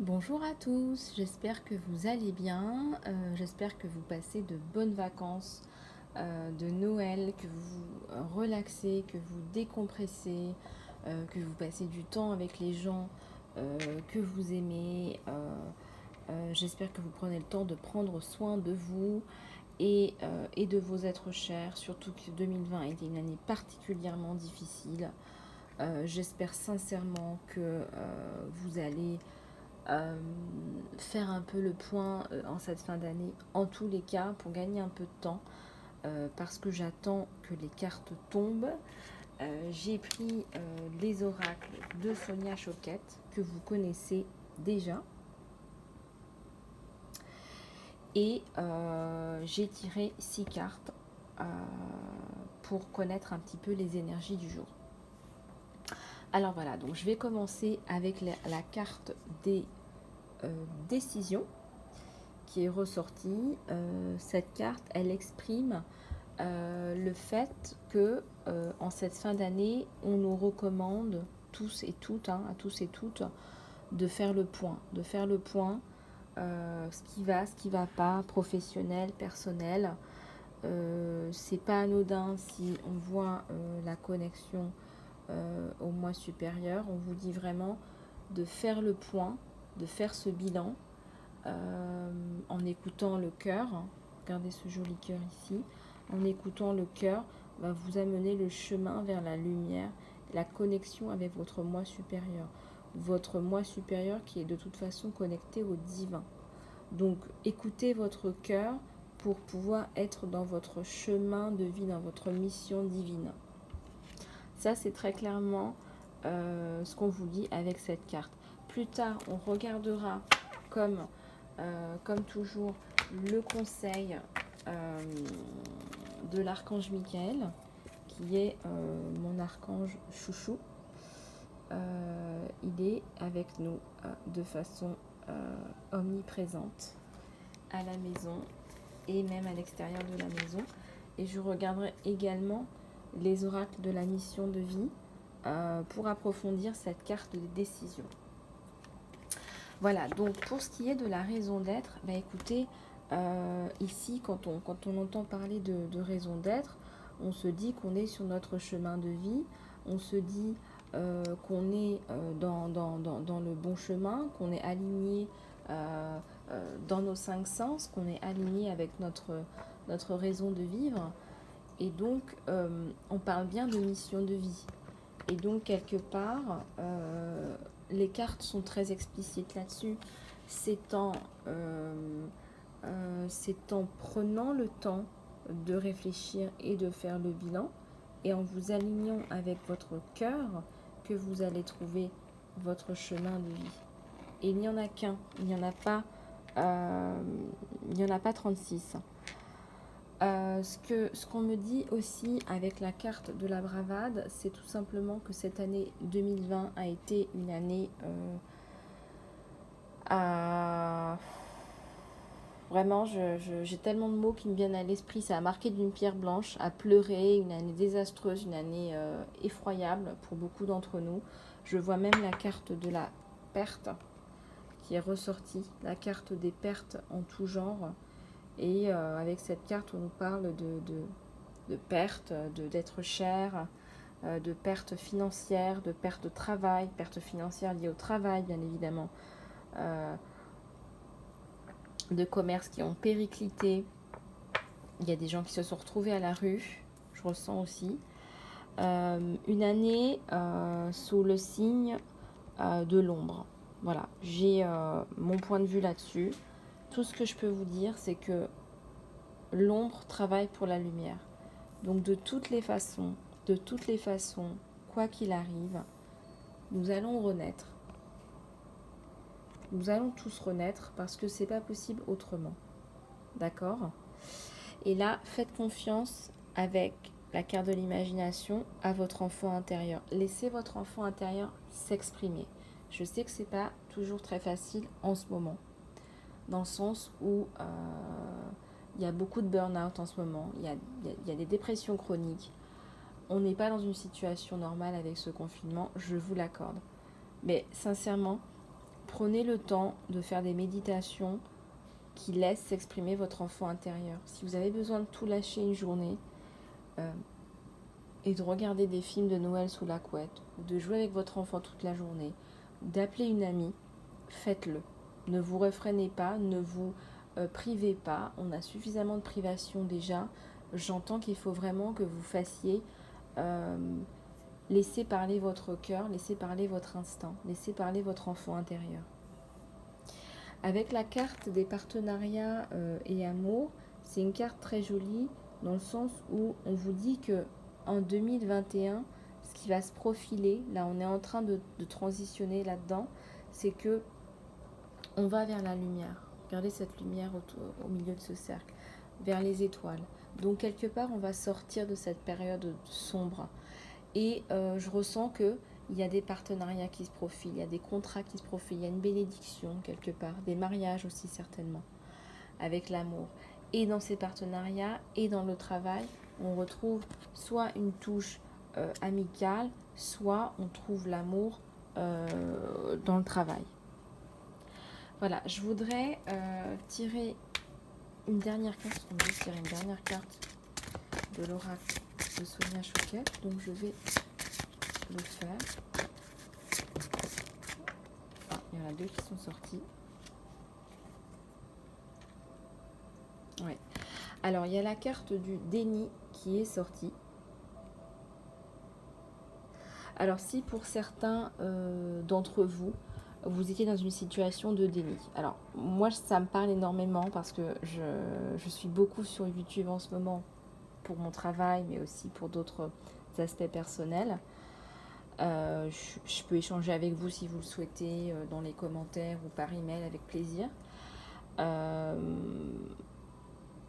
Bonjour à tous, j'espère que vous allez bien, j'espère que vous passez de bonnes vacances de Noël, que vous vous relaxez, que vous décompressez, que vous passez du temps avec les gens que vous aimez. J'espère que vous prenez le temps de prendre soin de vous et de vos êtres chers, surtout que 2020 a été une année particulièrement difficile. J'espère sincèrement que vous allez euh, faire un peu le point en cette fin d'année, en tous les cas, pour gagner un peu de temps, parce que j'attends que les cartes tombent. J'ai pris les oracles de Sonia Choquette, que vous connaissez déjà, et j'ai tiré 6 cartes euh, pour connaître un petit peu les énergies du jour. Alors voilà, donc je vais commencer avec la carte des décisions qui est ressortie. Cette carte, elle exprime le fait que en cette fin d'année, on nous recommande tous et toutes, à tous et toutes, de faire le point, ce qui va pas, professionnel, personnel. C'est pas anodin si on voit la connexion au moi supérieur. On vous dit vraiment de faire le point, de faire ce bilan en écoutant le cœur. Regardez ce joli cœur ici. En écoutant le cœur, va vous amener le chemin vers la lumière, la connexion avec votre moi supérieur. Votre moi supérieur qui est de toute façon connecté au divin. Donc écoutez votre cœur pour pouvoir être dans votre chemin de vie, dans votre mission divine. Ça, c'est très clairement ce qu'on vous dit avec cette carte. Plus tard, on regardera comme, comme toujours le conseil de l'archange Michael, qui est mon archange chouchou. Il est avec nous de façon omniprésente à la maison et même à l'extérieur de la maison. Et je regarderai également les oracles de la mission de vie pour approfondir cette carte de décision. Voilà, donc pour ce qui est de la raison d'être, bah écoutez, ici quand on entend parler de raison d'être, on se dit qu'on est sur notre chemin de vie, on se dit qu'on est dans le bon chemin, qu'on est aligné dans nos 5 sens, qu'on est aligné avec notre raison de vivre. Et donc, on parle bien de mission de vie. Et donc, quelque part, les cartes sont très explicites là-dessus. C'est c'est en prenant le temps de réfléchir et de faire le bilan, et en vous alignant avec votre cœur, que vous allez trouver votre chemin de vie. Et il n'y en a qu'un, il n'y en a pas, il n'y en a pas 36. Ce qu'on me dit aussi avec la carte de la bravade, c'est tout simplement que cette année 2020 a été une année à... Vraiment, j'ai tellement de mots qui me viennent à l'esprit. Ça a marqué d'une pierre blanche, à pleurer, une année désastreuse, une année effroyable pour beaucoup d'entre nous. Je vois même la carte de la perte qui est ressortie, la carte des pertes en tout genre. Et avec cette carte, on nous parle de pertes, d'être cher, de pertes financières, de pertes de travail, pertes financières liées au travail, bien évidemment, euh, de commerces qui ont périclité. Il y a des gens qui se sont retrouvés à la rue, je ressens aussi. Une année sous le signe de l'ombre. Voilà, j'ai mon point de vue là-dessus. Tout ce que je peux vous dire, c'est que l'ombre travaille pour la lumière. Donc de toutes les façons, quoi qu'il arrive, nous allons renaître. Nous allons tous renaître parce que c'est pas possible autrement. D'accord? Et là, faites confiance avec la carte de l'imagination à votre enfant intérieur. Laissez votre enfant intérieur s'exprimer. Je sais que c'est pas toujours très facile en ce moment, dans le sens où il y a beaucoup de burn-out en ce moment, il y a des dépressions chroniques. On n'est pas dans une situation normale avec ce confinement, je vous l'accorde. Mais sincèrement, prenez le temps de faire des méditations qui laissent s'exprimer votre enfant intérieur. Si vous avez besoin de tout lâcher une journée et de regarder des films de Noël sous la couette, ou de jouer avec votre enfant toute la journée, d'appeler une amie, faites-le. Ne vous réfrénez pas, ne vous privez pas. On a suffisamment de privation déjà. J'entends qu'il faut vraiment que vous fassiez laisser parler votre cœur, laisser parler votre instinct, laisser parler votre enfant intérieur. Avec la carte des partenariats et amour, c'est une carte très jolie dans le sens où on vous dit que en 2021, ce qui va se profiler, là on est en train de transitionner là-dedans, c'est que on va vers la lumière. Regardez cette lumière au milieu de ce cercle, vers les étoiles. Donc quelque part, on va sortir de cette période sombre. Et je ressens qu'il y a des partenariats qui se profilent, il y a des contrats qui se profilent, il y a une bénédiction quelque part, des mariages aussi certainement, avec l'amour. Et dans ces partenariats et dans le travail, on retrouve soit une touche amicale, soit on trouve l'amour dans le travail. Voilà, je voudrais tirer une dernière carte, on va tirer une dernière carte de l'oracle de Sonia Choquette, donc je vais le faire. Ah, il y en a deux qui sont sortis. Ouais. Alors, il y a la carte du déni qui est sortie. Alors, si pour certains d'entre vous, vous étiez dans une situation de déni. Alors, moi, ça me parle énormément parce que je suis beaucoup sur YouTube en ce moment pour mon travail, mais aussi pour d'autres aspects personnels. Je peux échanger avec vous si vous le souhaitez dans les commentaires ou par email avec plaisir.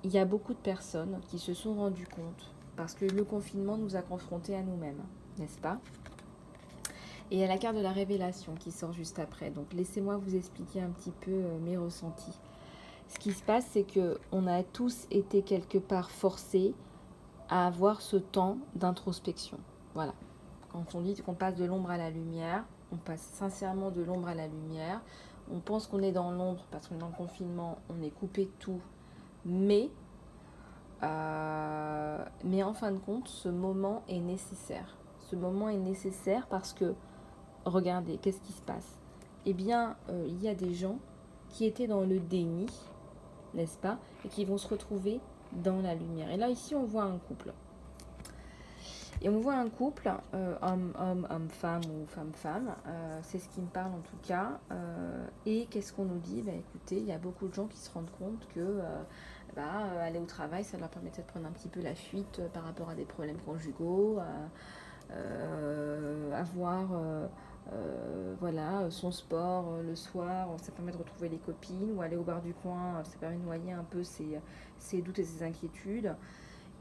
Il y a beaucoup de personnes qui se sont rendues compte parce que le confinement nous a confrontés à nous-mêmes, n'est-ce pas? Et il y a la carte de la révélation qui sort juste après. Donc laissez-moi vous expliquer un petit peu mes ressentis. Ce qui se passe, c'est qu'on a tous été quelque part forcés à avoir ce temps d'introspection. Voilà. Quand on dit qu'on passe de l'ombre à la lumière, on passe sincèrement de l'ombre à la lumière. On pense qu'on est dans l'ombre parce qu'on est dans le confinement, on est coupé de tout. Mais en fin de compte, ce moment est nécessaire. Ce moment est nécessaire parce que, regardez, qu'est-ce qui se passe? Eh bien, il y a des gens qui étaient dans le déni, n'est-ce pas? Et qui vont se retrouver dans la lumière. Et là, ici, on voit un couple. Et on voit un couple, homme-homme, homme-femme ou femme-femme, c'est ce qui me parle en tout cas. Et qu'est-ce qu'on nous dit? Écoutez, il y a beaucoup de gens qui se rendent compte que aller au travail, ça leur permettait de prendre un petit peu la fuite par rapport à des problèmes conjugaux, avoir son sport le soir, ça permet de retrouver les copines, ou aller au bar du coin, ça permet de noyer un peu ses doutes et ses inquiétudes.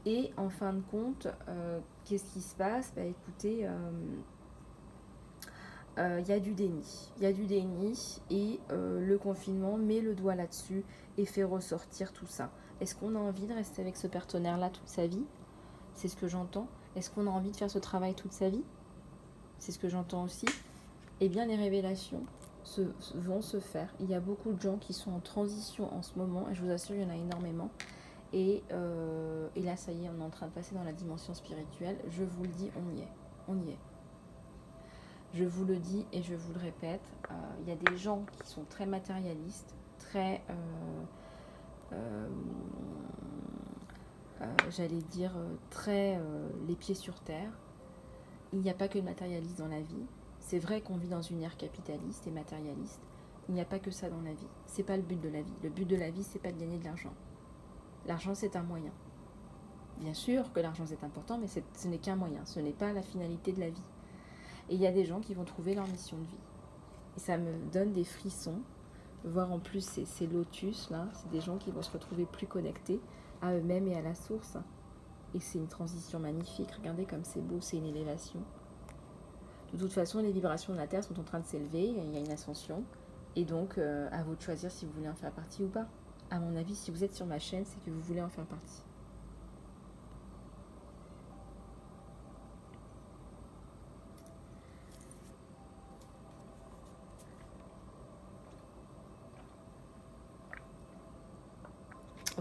Et en fin de compte, qu'est-ce qui se passe? Écoutez, il y a du déni. Il y a du déni et le confinement met le doigt là-dessus et fait ressortir tout ça. Est-ce qu'on a envie de rester avec ce partenaire-là toute sa vie? C'est ce que j'entends. Est-ce qu'on a envie de faire ce travail toute sa vie? C'est ce que j'entends aussi. Eh bien, les révélations vont se faire. Il y a beaucoup de gens qui sont en transition en ce moment, et je vous assure, il y en a énormément. Et là, ça y est, on est en train de passer dans la dimension spirituelle. Je vous le dis, on y est. On y est. Je vous le dis et je vous le répète. Il y a des gens qui sont très matérialistes, très... j'allais dire très les pieds sur terre. Il n'y a pas que le matérialiste dans la vie. C'est vrai qu'on vit dans une ère capitaliste et matérialiste. Il n'y a pas que ça dans la vie. C'est pas le but de la vie. Le but de la vie, c'est pas de gagner de l'argent. L'argent, c'est un moyen. Bien sûr que l'argent, c'est important, mais ce n'est qu'un moyen. Ce n'est pas la finalité de la vie. Et il y a des gens qui vont trouver leur mission de vie. Et ça me donne des frissons. Voir en plus ces lotus, là, c'est des gens qui vont se retrouver plus connectés à eux-mêmes et à la source. Et c'est une transition magnifique. Regardez comme c'est beau, c'est une élévation. De toute façon, les vibrations de la Terre sont en train de s'élever. Il y a une ascension. Et donc, à vous de choisir si vous voulez en faire partie ou pas. À mon avis, si vous êtes sur ma chaîne, c'est que vous voulez en faire partie.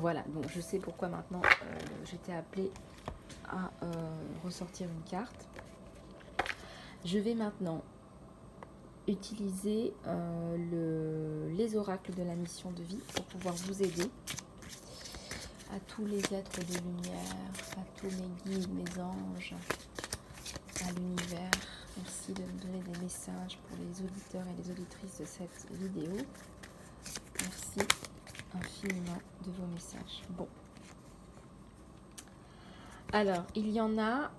Voilà, donc je sais pourquoi maintenant j'étais appelée à ressortir une carte. Je vais maintenant utiliser les oracles de la mission de vie pour pouvoir vous aider. À tous les êtres de lumière, à tous mes guides, mes anges, à l'univers. Merci de me donner des messages pour les auditeurs et les auditrices de cette vidéo. Merci infiniment de vos messages. Bon. Alors, il y en a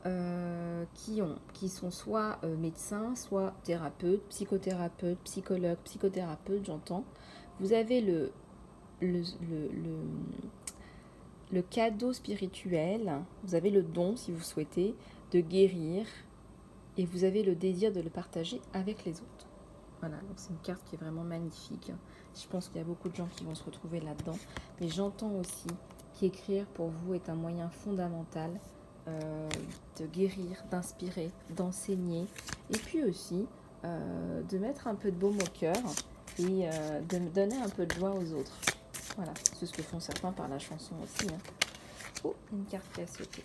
qui sont soit médecins, soit thérapeutes, psychothérapeutes, psychologues, psychothérapeutes, j'entends. Vous avez le cadeau spirituel, vous avez le don, si vous souhaitez, de guérir, et vous avez le désir de le partager avec les autres. Voilà, donc c'est une carte qui est vraiment magnifique. Je pense qu'il y a beaucoup de gens qui vont se retrouver là-dedans. Mais j'entends aussi qu'écrire pour vous est un moyen fondamental de guérir, d'inspirer, d'enseigner, et puis aussi de mettre un peu de baume au cœur et de donner un peu de joie aux autres. Voilà, c'est ce que font certains par la chanson aussi. Hein. Oh, une carte qui a sauté.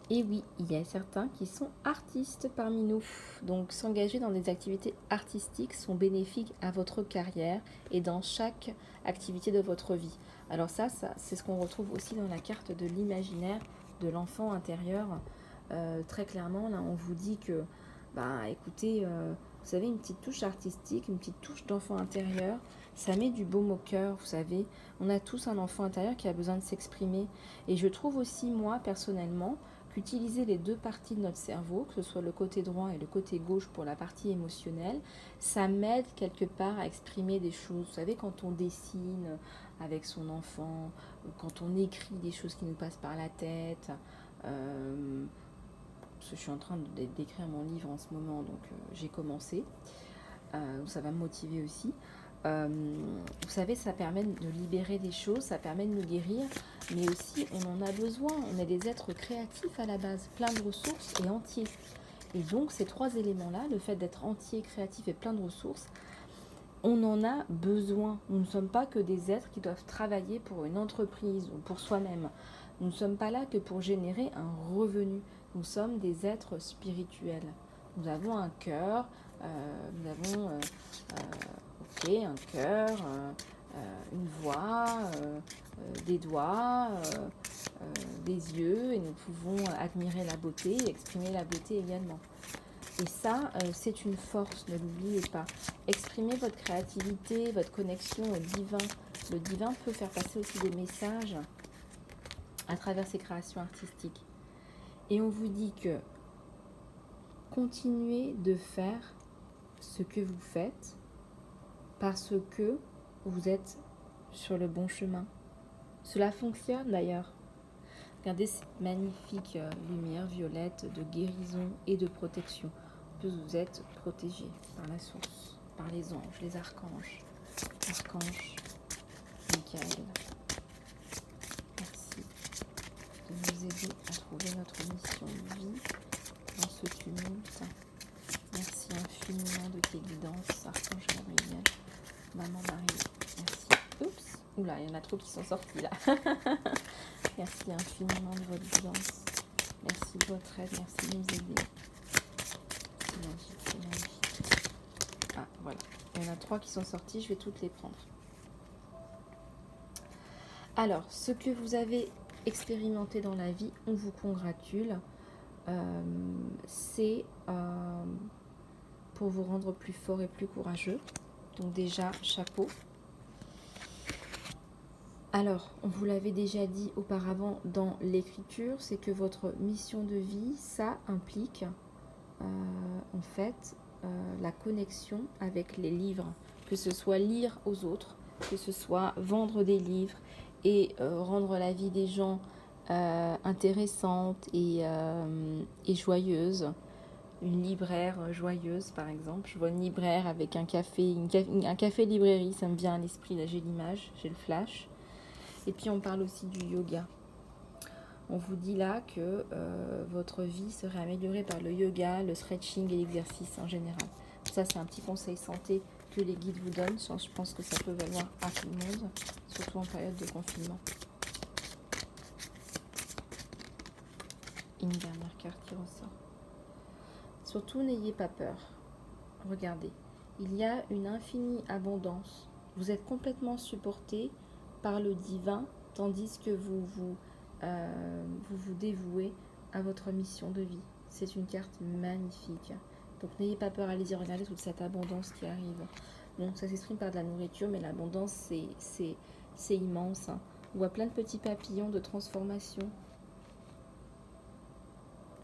Et oui, il y a certains qui sont artistes parmi nous. Donc s'engager dans des activités artistiques sont bénéfiques à votre carrière et dans chaque activité de votre vie. Alors ça c'est ce qu'on retrouve aussi dans la carte de l'imaginaire de l'enfant intérieur. Très clairement, là on vous dit que, écoutez, vous savez, une petite touche artistique, une petite touche d'enfant intérieur, ça met du baume au cœur, vous savez. On a tous un enfant intérieur qui a besoin de s'exprimer. Et je trouve aussi, moi, personnellement, qu'utiliser les deux parties de notre cerveau, que ce soit le côté droit et le côté gauche pour la partie émotionnelle, ça m'aide quelque part à exprimer des choses. Vous savez, quand on dessine avec son enfant, quand on écrit des choses qui nous passent par la tête, parce que je suis en train d'écrire mon livre en ce moment, donc j'ai commencé, ça va me motiver aussi. Vous savez, ça permet de libérer des choses, ça permet de nous guérir, mais aussi on en a besoin. On est des êtres créatifs à la base, plein de ressources et entiers. Et donc ces trois éléments-là, le fait d'être entier, créatif et plein de ressources, on en a besoin. Nous ne sommes pas que des êtres qui doivent travailler pour une entreprise ou pour soi-même. Nous ne sommes pas là que pour générer un revenu. Nous sommes des êtres spirituels. Nous avons un cœur, nous avons un cœur, une voix, des doigts, des yeux, et nous pouvons admirer la beauté et exprimer la beauté également. Et ça, c'est une force, ne l'oubliez pas. Exprimez votre créativité, votre connexion au divin. Le divin peut faire passer aussi des messages à travers ses créations artistiques. Et on vous dit que continuez de faire ce que vous faites parce que vous êtes sur le bon chemin. Cela fonctionne d'ailleurs. Regardez cette magnifique lumière violette de guérison et de protection. En plus, vous êtes protégé par la source, par les anges, les archanges. Archange Michael, merci de nous aider à trouver notre mission de vie dans ce tumulte. Merci infiniment de tes guidances, Archange Gabriel, Maman Marie, merci. Oups, oula, il y en a trop qui sont sortis là. Merci infiniment de votre guidance. Merci de votre aide, merci de nous aider. C'est magique, c'est magnifique. Ah, voilà. Il y en a 3 qui sont sortis, je vais toutes les prendre. Alors, ce que vous avez expérimenté dans la vie, on vous congratule. C'est pour vous rendre plus fort et plus courageux. Donc déjà, chapeau. Alors, on vous l'avait déjà dit auparavant dans l'écriture, c'est que votre mission de vie, ça implique en fait la connexion avec les livres. Que ce soit lire aux autres, que ce soit vendre des livres et rendre la vie des gens intéressante et joyeuse. Une libraire joyeuse, par exemple. Je vois une libraire avec un café, un café librairie, ça me vient à l'esprit, là j'ai l'image, j'ai le flash. Et puis on parle aussi du yoga. On vous dit là que votre vie serait améliorée par le yoga, le stretching et l'exercice en général. Ça c'est un petit conseil santé que les guides vous donnent. Je pense que ça peut valoir à tout le monde, surtout en période de confinement. Une dernière carte qui ressort. Surtout, n'ayez pas peur. Regardez, il y a une infinie abondance. Vous êtes complètement supporté par le divin, tandis que vous dévouez à votre mission de vie. C'est une carte magnifique. Donc n'ayez pas peur, allez-y, regardez toute cette abondance qui arrive. Bon, ça s'exprime par de la nourriture, mais l'abondance, c'est immense. On voit plein de petits papillons de transformation.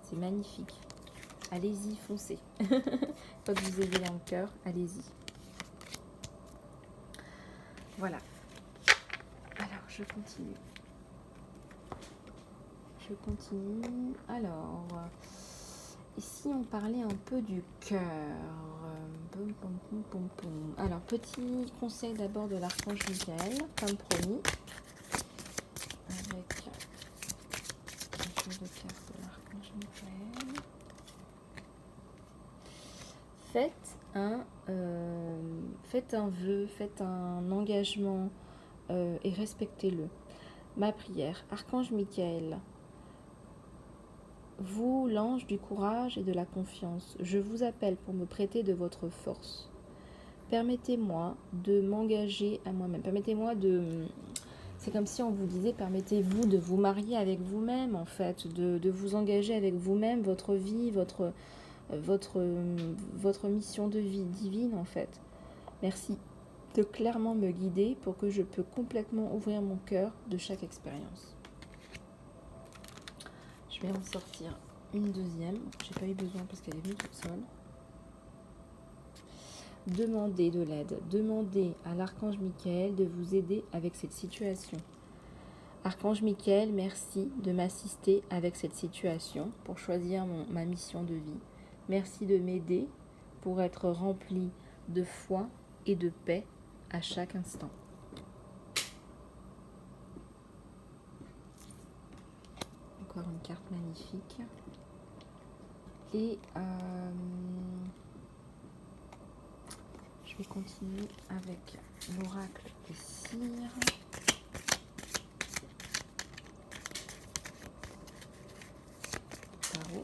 C'est magnifique. Allez-y, foncez. Quand vous ayez dans le cœur, allez-y. Voilà. Alors, je continue. Alors, et si on parlait un peu du cœur? Alors, petit conseil d'abord de l'archange Michael, comme promis. Avec un jeu de cartes de l'archange Michael. Faites un vœu, faites un engagement et respectez-le. Ma prière, archange Michael, vous, l'ange du courage et de la confiance, je vous appelle pour me prêter de votre force. Permettez-moi de m'engager à moi-même. C'est comme si on vous disait, permettez-vous de vous marier avec vous-même, en fait, de vous engager avec vous-même, votre vie, votre mission de vie divine, en fait. Merci de clairement me guider pour que je peux complètement ouvrir mon cœur de chaque expérience. Je vais en sortir une deuxième. J'ai pas eu besoin parce qu'elle est venue toute seule. Demandez de l'aide. Demandez à l'archange Michael de vous aider avec cette situation. Archange Michael, merci de m'assister avec cette situation pour choisir ma mission de vie. Merci de m'aider pour être rempli de foi et de paix à chaque instant. Encore une carte magnifique. Et je vais continuer avec l'oracle des cires. Tarot.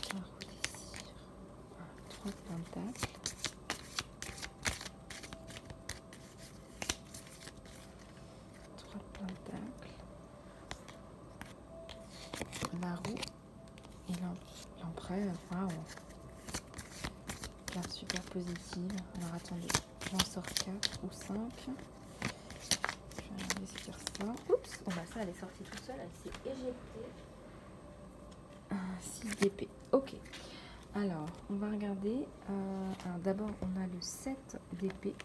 Tarot des cires. 3 de pentacles. La roue et l'empereur. Waouh! Carte super positive. Alors attendez, j'en sors 4 ou 5. Je vais investir ça. Oups! Oh bah ça, elle est sortie toute seule, elle s'est éjectée. 6 d'épée. Ok. Alors, on va regarder. Alors d'abord, on a le 7 d'épée.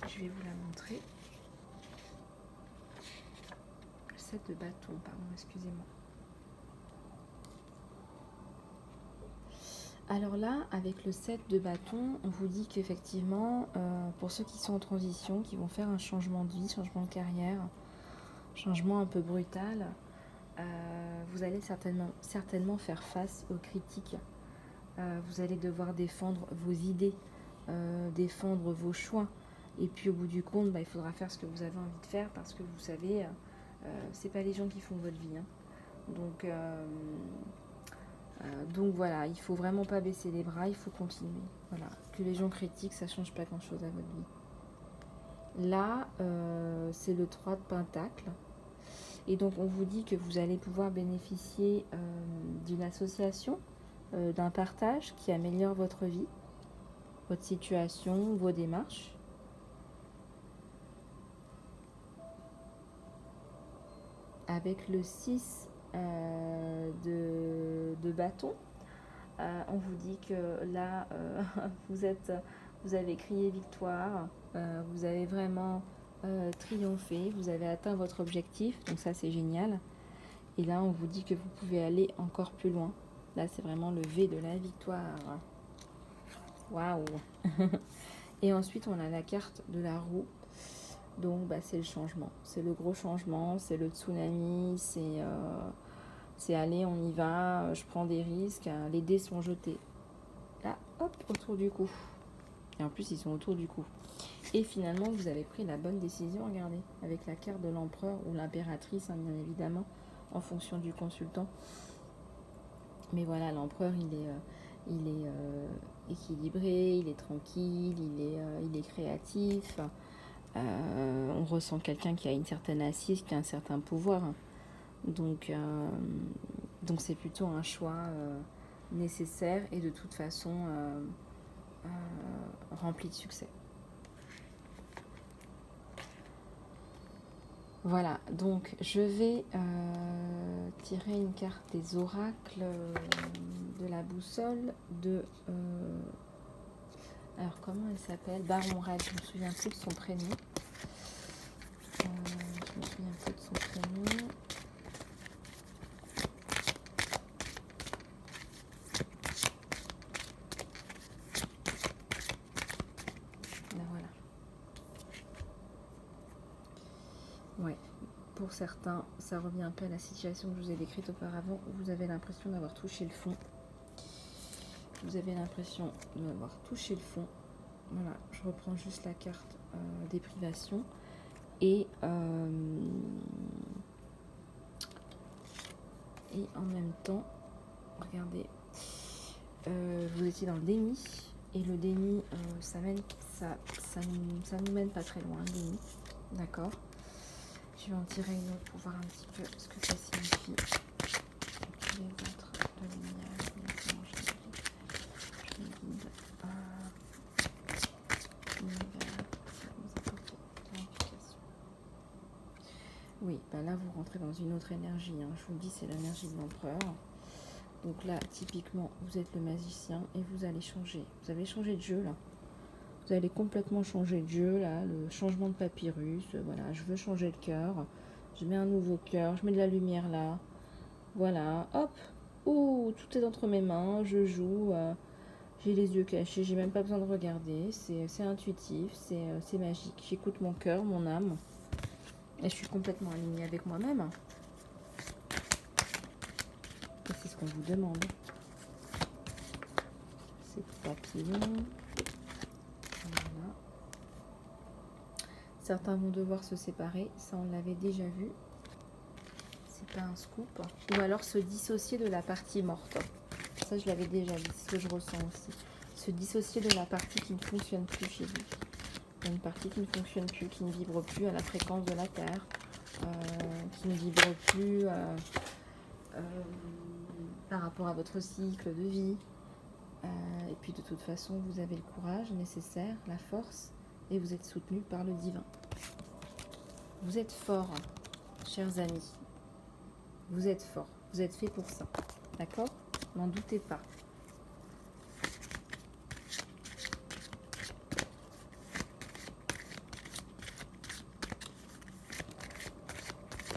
Je vais vous la montrer. Le 7 de bâton, pardon, excusez-moi. Alors là, avec le 7 de bâton, on vous dit qu'effectivement, pour ceux qui sont en transition, qui vont faire un changement de vie, changement de carrière, changement un peu brutal, vous allez certainement faire face aux critiques. Vous allez devoir défendre vos idées, défendre vos choix. Et puis au bout du compte, il faudra faire ce que vous avez envie de faire parce que vous savez, c'est pas les gens qui font votre vie. Hein. Donc voilà, il faut vraiment pas baisser les bras, il faut continuer. Voilà, que les gens critiquent, ça change pas grand chose à votre vie. Là, c'est le 3 de pentacle. Et donc on vous dit que vous allez pouvoir bénéficier d'une association, d'un partage qui améliore votre vie, votre situation, vos démarches. Avec le 6 de bâton, on vous dit que là, vous avez crié victoire, vous avez vraiment triomphé, vous avez atteint votre objectif, donc ça c'est génial. Et là, on vous dit que vous pouvez aller encore plus loin. Là, c'est vraiment le V de la victoire. Waouh! Et ensuite, on a la carte de la roue. Donc, c'est le changement. C'est le gros changement, c'est le tsunami, c'est C'est allez, on y va, je prends des risques, les dés sont jetés. Là, hop, autour du cou. Et en plus, ils sont autour du cou. Et finalement, vous avez pris la bonne décision, regardez, avec la carte de l'empereur ou l'impératrice, hein, bien évidemment, en fonction du consultant. Mais voilà, l'empereur, il est équilibré, il est tranquille, il est créatif. On ressent quelqu'un qui a une certaine assise, qui a un certain pouvoir. Donc c'est plutôt un choix nécessaire et de toute façon rempli de succès. Voilà, donc je vais tirer une carte des oracles de la boussole de... alors comment elle s'appelle? Baron Red, je me souviens plus de son prénom. Voilà. Ouais. Pour certains, ça revient un peu à la situation que je vous ai décrite auparavant, où vous avez l'impression d'avoir touché le fond. Vous avez l'impression d'avoir touché le fond. Voilà, je reprends juste la carte des privations. Et en même temps, regardez, vous étiez dans le déni. Et le déni, ça nous mène pas très loin, le déni. D'accord. Je vais en tirer une autre pour voir un petit peu ce que ça signifie. Les autres, le lignage, oui, ben là vous rentrez dans une autre énergie. Hein. Je vous le dis, c'est l'énergie de l'empereur. Donc là, typiquement, vous êtes le magicien et vous allez changer. Vous avez changé de jeu là. Vous allez complètement changer de jeu là. Le changement de papyrus. Voilà, je veux changer le cœur. Je mets un nouveau cœur. Je mets de la lumière là. Voilà, hop. Ouh, tout est entre mes mains. Je joue. J'ai les yeux cachés. J'ai même pas besoin de regarder. C'est intuitif. C'est magique. J'écoute mon cœur, mon âme. Et je suis complètement alignée avec moi-même. Et c'est ce qu'on vous demande. C'est papillon. Voilà. Certains vont devoir se séparer. Ça, on l'avait déjà vu. C'est pas un scoop. Ou alors se dissocier de la partie morte. Ça, je l'avais déjà vu. C'est ce que je ressens aussi. Se dissocier de la partie qui ne fonctionne plus chez lui. Il y a une partie qui ne fonctionne plus, qui ne vibre plus à la fréquence de la Terre. Qui ne vibre plus par rapport à votre cycle de vie. Et puis de toute façon, vous avez le courage nécessaire, la force, et vous êtes soutenu par le divin. Vous êtes forts, chers amis. Vous êtes forts. Vous êtes faits pour ça. D'accord? N'en doutez pas.